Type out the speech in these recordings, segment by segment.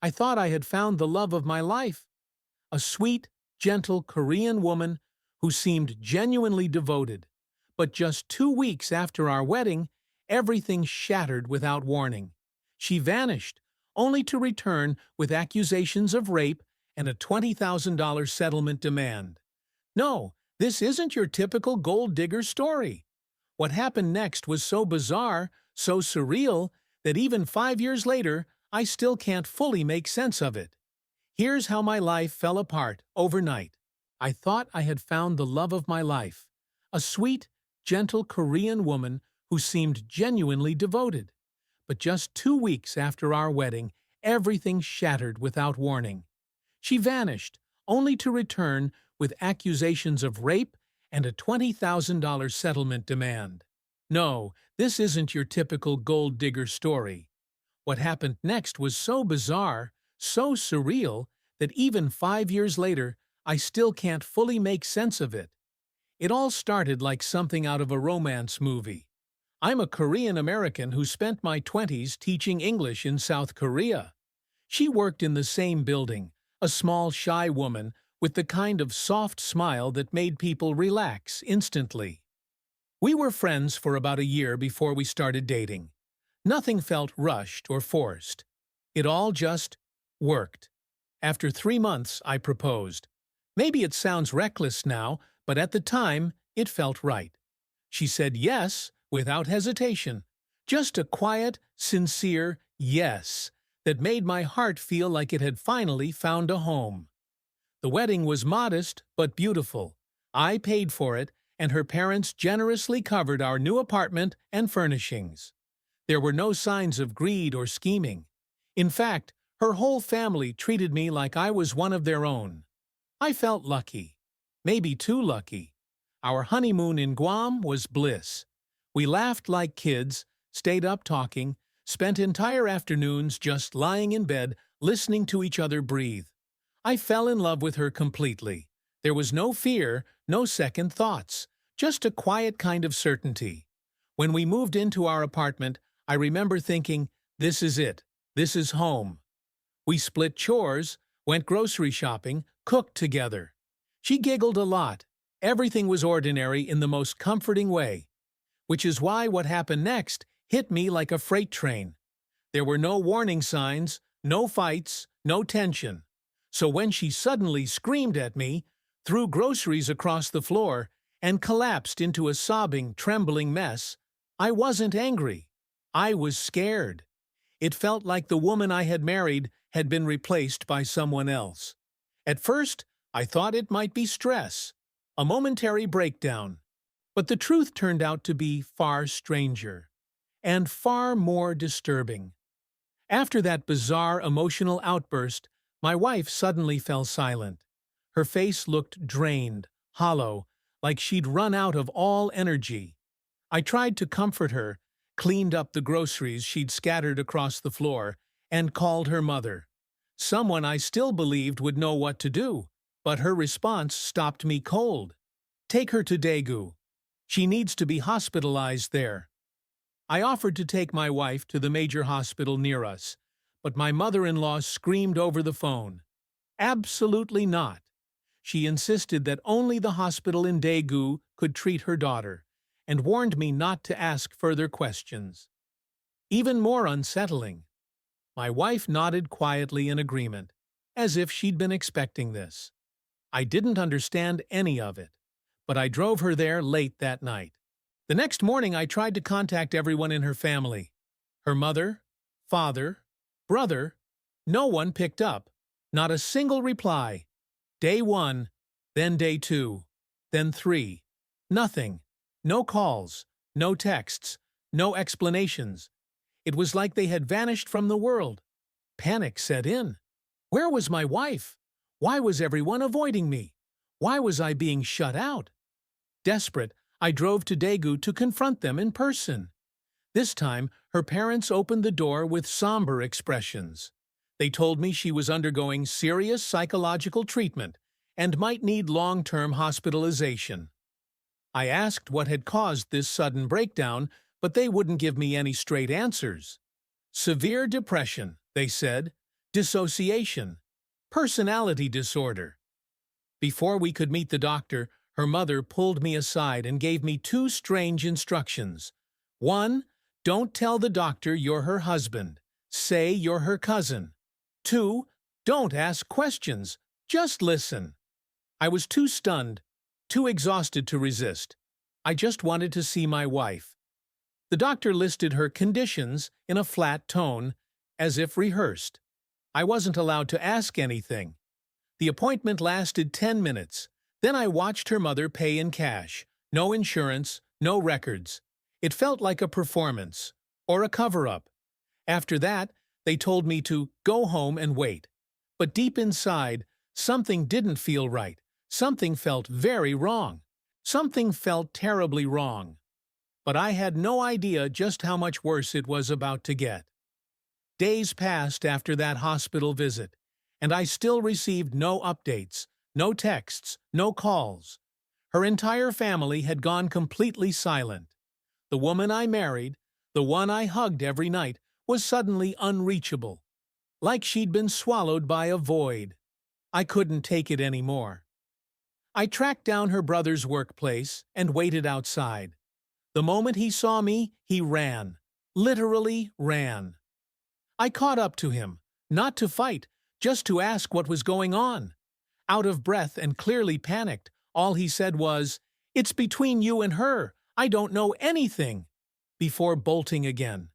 I thought I had found the love of my life, a sweet, gentle Korean woman who seemed genuinely devoted. But just 2 weeks after our wedding, everything shattered without warning. She vanished, only to return with accusations of rape and a $20,000 settlement demand. No, this isn't your typical gold digger story. What happened next was so bizarre, so surreal, that even 5 years later, I still can't fully make sense of it. Here's how my life fell apart overnight. I thought I had found the love of my life, a sweet, gentle Korean woman who seemed genuinely devoted. But just 2 weeks after our wedding, everything shattered without warning. She vanished, only to return with accusations of rape and a $20,000 settlement demand. No, this isn't your typical gold digger story. What happened next was so bizarre, so surreal, that even 5 years later, I still can't fully make sense of it. It all started like something out of a romance movie. I'm a Korean American who spent my 20s teaching English in South Korea. She worked in the same building, a small, shy woman with the kind of soft smile that made people relax instantly. We were friends for about a year before we started dating. Nothing felt rushed or forced. It all just worked. After 3 months, I proposed. Maybe it sounds reckless now, but at the time, it felt right. She said yes, without hesitation. Just a quiet, sincere yes that made my heart feel like it had finally found a home. The wedding was modest but beautiful. I paid for it, and her parents generously covered our new apartment and furnishings. There were no signs of greed or scheming. In fact, her whole family treated me like I was one of their own. I felt lucky. Maybe too lucky. Our honeymoon in Guam was bliss. We laughed like kids, stayed up talking, spent entire afternoons just lying in bed, listening to each other breathe. I fell in love with her completely. There was no fear, no second thoughts, just a quiet kind of certainty. When we moved into our apartment, I remember thinking, this is it. This is home. We split chores, went grocery shopping, cooked together. She giggled a lot. Everything was ordinary in the most comforting way. Which is why what happened next hit me like a freight train. There were no warning signs, no fights, no tension. So when she suddenly screamed at me, threw groceries across the floor, and collapsed into a sobbing, trembling mess, I wasn't angry. I was scared. It felt like the woman I had married had been replaced by someone else. At first, I thought it might be stress, a momentary breakdown. But the truth turned out to be far stranger, and far more disturbing. After that bizarre emotional outburst, my wife suddenly fell silent. Her face looked drained, hollow, like she'd run out of all energy. I tried to comfort her, cleaned up the groceries she'd scattered across the floor, and called her mother. Someone I still believed would know what to do, but her response stopped me cold. Take her to Daegu. She needs to be hospitalized there. I offered to take my wife to the major hospital near us, but my mother-in-law screamed over the phone. Absolutely not. She insisted that only the hospital in Daegu could treat her daughter, and warned me not to ask further questions. Even more unsettling, my wife nodded quietly in agreement, as if she'd been expecting this. I didn't understand any of it, but I drove her there late that night. The next morning I tried to contact everyone in her family. Her mother, father, brother. No one picked up. Not a single reply. Day 1, then day 2, then 3. Nothing. No calls, no texts, no explanations. It was like they had vanished from the world. Panic set in. Where was my wife? Why was everyone avoiding me? Why was I being shut out? Desperate, I drove to Daegu to confront them in person. This time, her parents opened the door with somber expressions. They told me she was undergoing serious psychological treatment and might need long-term hospitalization. I asked what had caused this sudden breakdown, but they wouldn't give me any straight answers. Severe depression, they said. dissociation, personality disorder. Before we could meet the doctor, her mother pulled me aside and gave me two strange instructions. 1. Don't tell the doctor you're her husband. Say you're her cousin. 2. Don't ask questions. Just listen. I was too stunned, too exhausted to resist. I just wanted to see my wife. The doctor listed her conditions in a flat tone, as if rehearsed. I wasn't allowed to ask anything. The appointment lasted 10 minutes. Then I watched her mother pay in cash. No insurance, no records. It felt like a performance, or a cover-up. After that, they told me to go home and wait. But deep inside, something didn't feel right. Something felt very wrong. Something felt terribly wrong. But I had no idea just how much worse it was about to get. Days passed after that hospital visit, and I still received no updates, no texts, no calls. Her entire family had gone completely silent. The woman I married, the one I hugged every night, was suddenly unreachable, like she'd been swallowed by a void. I couldn't take it anymore. I tracked down her brother's workplace and waited outside. The moment he saw me, he ran. Literally ran. I caught up to him, not to fight, just to ask what was going on. Out of breath and clearly panicked, all he said was, "It's between you and her. I don't know anything," before bolting again.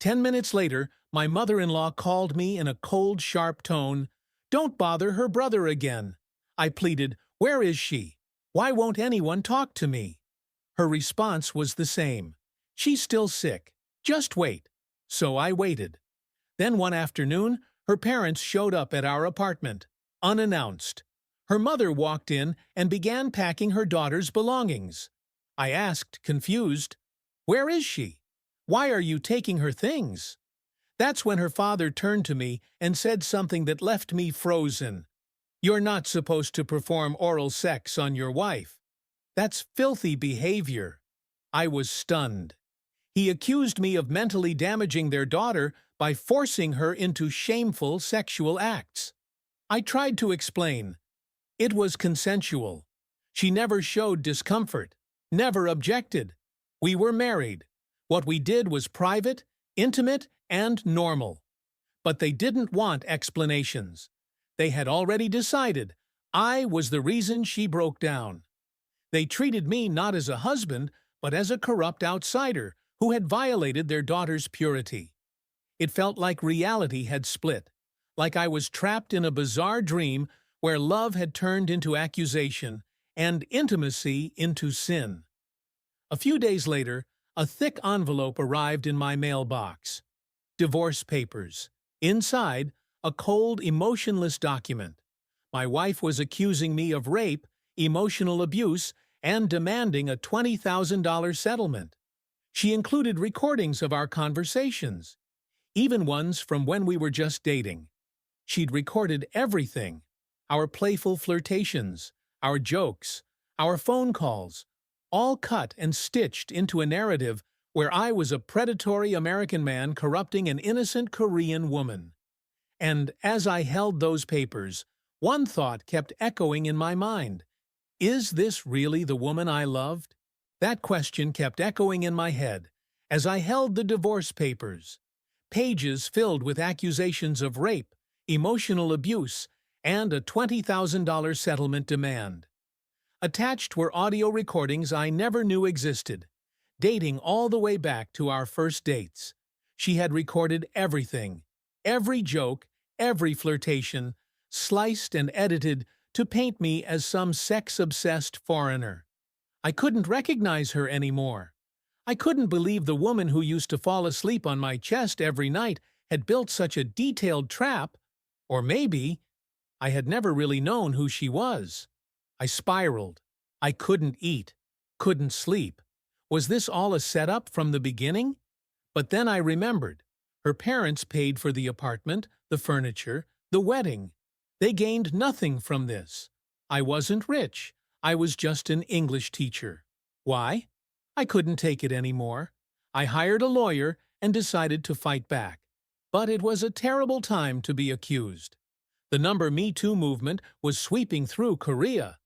10 minutes later, my mother-in-law called me in a cold, sharp tone. "Don't bother her brother again." I pleaded, "Where is she? Why won't anyone talk to me?" Her response was the same. "She's still sick. Just wait." So I waited. Then one afternoon, her parents showed up at our apartment, unannounced. Her mother walked in and began packing her daughter's belongings. I asked, confused, "Where is she? Why are you taking her things?" That's when her father turned to me and said something that left me frozen. "You're not supposed to perform oral sex on your wife. That's filthy behavior." I was stunned. He accused me of mentally damaging their daughter by forcing her into shameful sexual acts. I tried to explain. It was consensual. She never showed discomfort, never objected. We were married. What we did was private, intimate, and normal. But they didn't want explanations. They had already decided I was the reason she broke down. They treated me not as a husband, but as a corrupt outsider who had violated their daughter's purity. It felt like reality had split, like I was trapped in a bizarre dream where love had turned into accusation and intimacy into sin. A few days later, a thick envelope arrived in my mailbox. Divorce papers. Inside, a cold, emotionless document. My wife was accusing me of rape, emotional abuse, and demanding a $20,000 settlement. She included recordings of our conversations, even ones from when we were just dating. She'd recorded everything: our playful flirtations, our jokes, our phone calls, all cut and stitched into a narrative where I was a predatory American man corrupting an innocent Korean woman. And as I held those papers, one thought kept echoing in my mind. Is this really the woman I loved? That question kept echoing in my head as I held the divorce papers. Pages filled with accusations of rape, emotional abuse, and a $20,000 settlement demand. Attached were audio recordings I never knew existed, dating all the way back to our first dates. She had recorded everything, every joke, every flirtation, sliced and edited to paint me as some sex-obsessed foreigner. I couldn't recognize her anymore. I couldn't believe the woman who used to fall asleep on my chest every night had built such a detailed trap. Or maybe I had never really known who she was. I spiraled. I couldn't eat, couldn't sleep. Was this all a setup from the beginning? But then I remembered. Her parents paid for the apartment, the furniture, the wedding. They gained nothing from this. I wasn't rich. I was just an English teacher. Why? I couldn't take it anymore. I hired a lawyer and decided to fight back. But it was a terrible time to be accused. The Me Too movement was sweeping through Korea.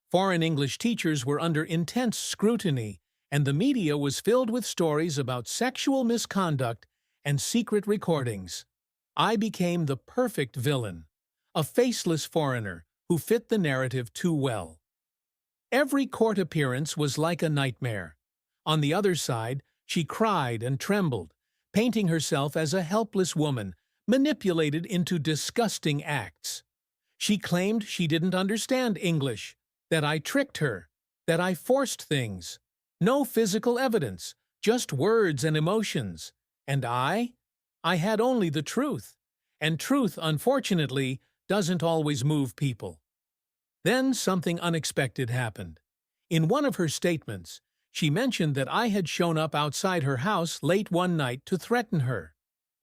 Foreign English teachers were under intense scrutiny, and the media was filled with stories about sexual misconduct and secret recordings. I became the perfect villain, a faceless foreigner who fit the narrative too well. Every court appearance was like a nightmare. On the other side, she cried and trembled, painting herself as a helpless woman, manipulated into disgusting acts. She claimed she didn't understand English, that I tricked her, that I forced things. No physical evidence, just words and emotions. And I had only the truth. And truth, unfortunately, doesn't always move people. Then something unexpected happened. In one of her statements, she mentioned that I had shown up outside her house late one night to threaten her.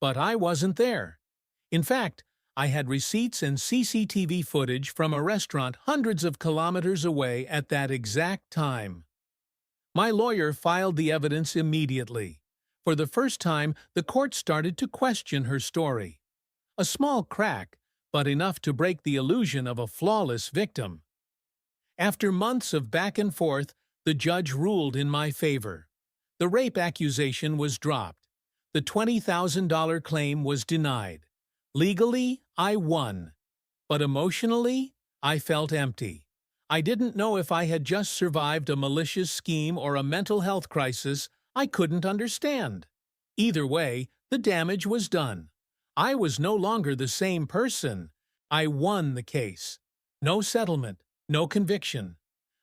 But I wasn't there. In fact, I had receipts and CCTV footage from a restaurant hundreds of kilometers away at that exact time. My lawyer filed the evidence immediately. For the first time, the court started to question her story. A small crack, but enough to break the illusion of a flawless victim. After months of back and forth, the judge ruled in my favor. The rape accusation was dropped. The $20,000 claim was denied. Legally, I won. But emotionally, I felt empty. I didn't know if I had just survived a malicious scheme or a mental health crisis I couldn't understand. Either way, the damage was done. I was no longer the same person. I won the case. No settlement, no conviction.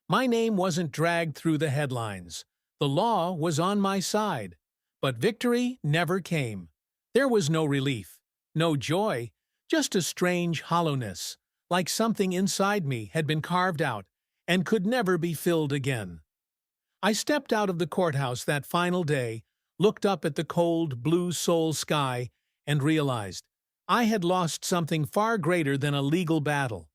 My name wasn't dragged through the headlines. The law was on my side. But victory never came. There was no relief, no joy, just a strange hollowness, like something inside me had been carved out and could never be filled again. I stepped out of the courthouse that final day, looked up at the cold, blue soul sky, and realized I had lost something far greater than a legal battle.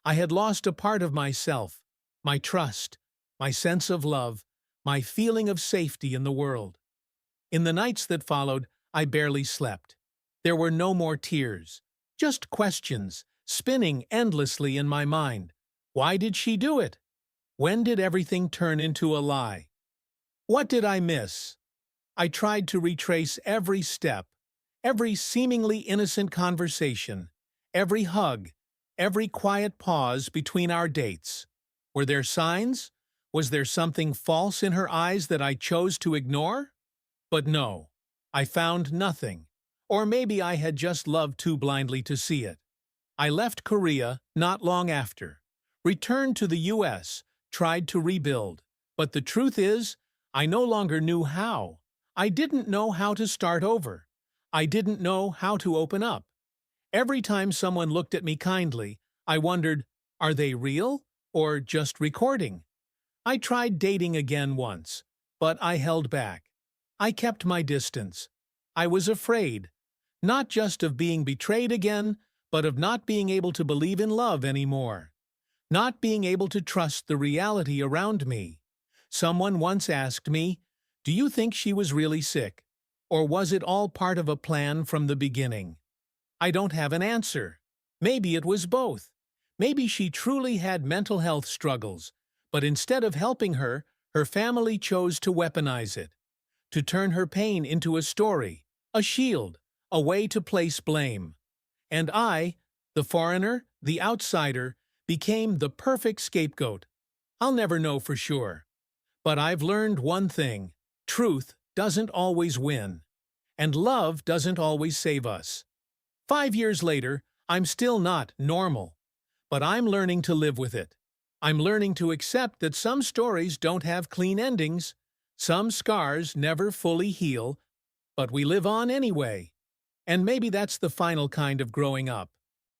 I had lost a part of myself, my trust, my sense of love, my feeling of safety in the world. In the nights that followed, I barely slept. There were no more tears, just questions, spinning endlessly in my mind. Why did she do it? When did everything turn into a lie? What did I miss? I tried to retrace every step, every seemingly innocent conversation, every hug, every quiet pause between our dates. Were there signs? Was there something false in her eyes that I chose to ignore? But no, I found nothing. Or maybe I had just loved too blindly to see it. I left Korea not long after, returned to the U.S., tried to rebuild. But the truth is, I no longer knew how. I didn't know how to start over. I didn't know how to open up. Every time someone looked at me kindly, I wondered, are they real or just recording? I tried dating again once, but I held back. I kept my distance. I was afraid, not just of being betrayed again, but of not being able to believe in love anymore. Not being able to trust the reality around me. Someone once asked me, "Do you think she was really sick? Or was it all part of a plan from the beginning?" I don't have an answer. Maybe it was both. Maybe she truly had mental health struggles, but instead of helping her, her family chose to weaponize it. To turn her pain into a story, a shield, a way to place blame. And I, the foreigner, the outsider, became the perfect scapegoat. I'll never know for sure. But I've learned one thing. Truth doesn't always win. And love doesn't always save us. 5 years later, I'm still not normal. But I'm learning to live with it. I'm learning to accept that some stories don't have clean endings. Some scars never fully heal. But we live on anyway. And maybe that's the final kind of growing up.